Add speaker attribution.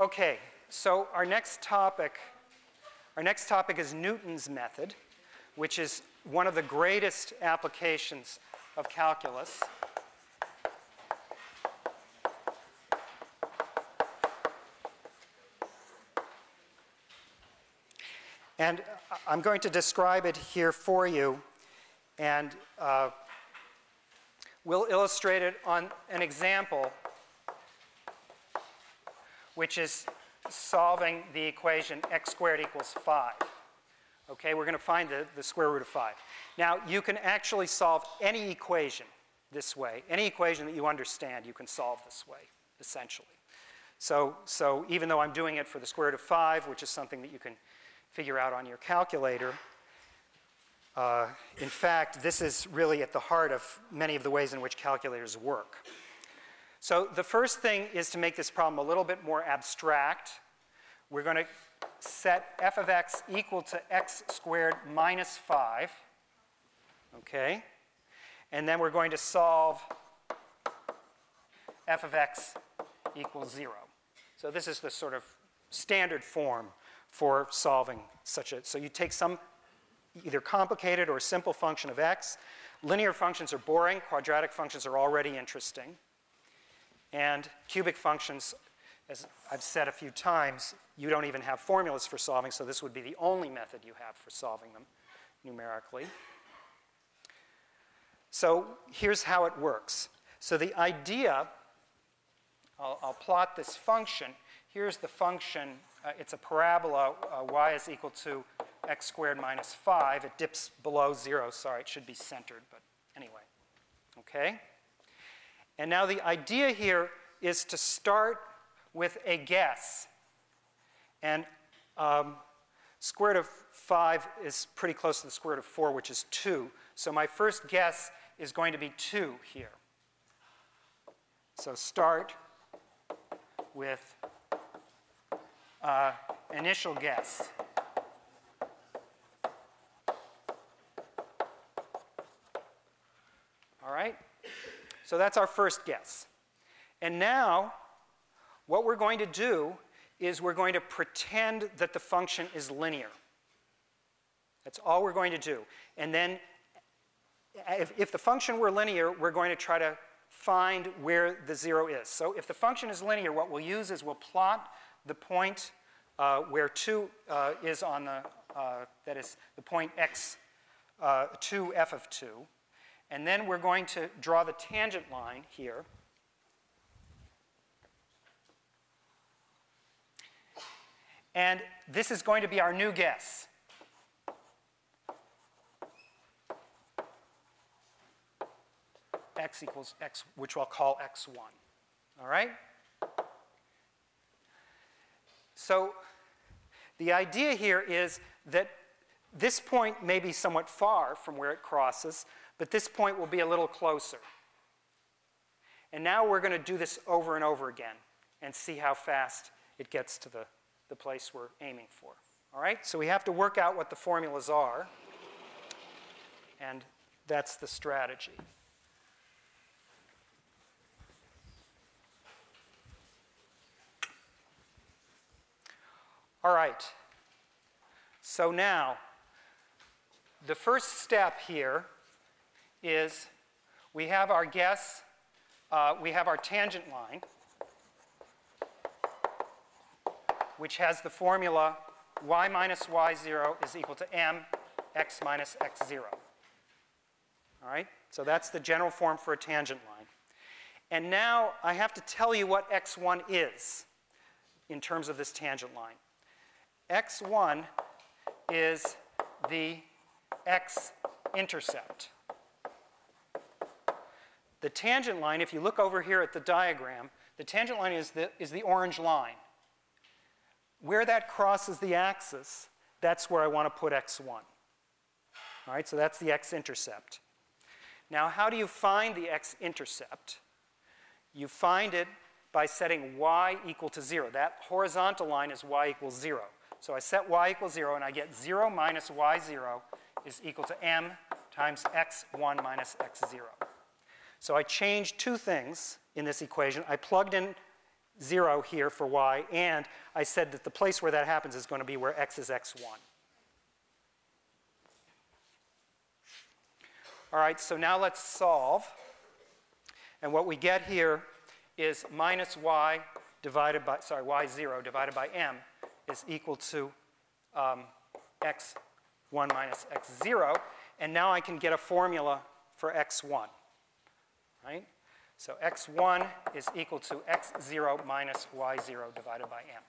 Speaker 1: Okay, so our next topic is Newton's method, which is one of the greatest applications of calculus. And I'm going to describe it here for you, and we'll illustrate it on an example, which is solving the equation x squared equals 5. Okay, we're going to find the square root of 5. Now, you can actually solve any equation this way. Any equation that you understand, you can solve this way, essentially. So even though I'm doing it for the square root of 5, which is something that you can figure out on your calculator, in fact, this is really at the heart of many of the ways in which calculators work. So the first thing is to make this problem a little bit more abstract. We're going to set f of x equal to x squared minus 5. Okay? And then we're going to solve f of x equals 0. So this is the sort of standard form for solving such a... So you take some either complicated or simple function of x. Linear functions are boring. Quadratic functions are already interesting. And cubic functions, as I've said a few times, you don't even have formulas for solving, so this would be the only method you have for solving them numerically. So here's how it works. So the idea, I'll plot this function. Here's the function. It's a parabola. Y is equal to x squared minus 5. It dips below 0. Sorry, it should be centered, but anyway. Okay? And now the idea here is to start with a guess. And square root of 5 is pretty close to the square root of 4, which is 2. So my first guess is going to be 2 here. So start with initial guess. All right? So that's our first guess. And now, what we're going to do is we're going to pretend that the function is linear. That's all we're going to do. And then, if the function were linear, we're going to try to find where the 0 is. So if the function is linear, what we'll use is we'll plot the point where 2 is on the, that is the point x, 2 f of 2. And then we're going to draw the tangent line here. And this is going to be our new guess. X equals x, which we'll call x1. All right? So the idea here is that this point may be somewhat far from where it crosses, but this point will be a little closer. And now we're going to do this over and over again and see how fast it gets to the place we're aiming for. All right? So we have to work out what the formulas are, and that's the strategy. All right. So now, the first step here is we have our guess, we have our tangent line, which has the formula y minus y0 is equal to m x minus x0. All right? So that's the general form for a tangent line. And now I have to tell you what x1 is in terms of this tangent line. x1 is the x-intercept. The tangent line, if you look over here at the diagram, the tangent line is the orange line. Where that crosses the axis, that's where I want to put x1. All right, so that's the x-intercept. Now, how do you find the x-intercept? You find it by setting y equal to 0. That horizontal line is y equals 0. So I set y equals 0, and I get 0 minus y0 is equal to m times x1 minus x0. So I changed two things in this equation. I plugged in 0 here for y, and I said that the place where that happens is going to be where x is x1. All right, so now let's solve. And what we get here is minus y divided by, sorry, y0 divided by m is equal to x1 minus x0. And now I can get a formula for x1, right? So x1 is equal to x0 minus y0 divided by m.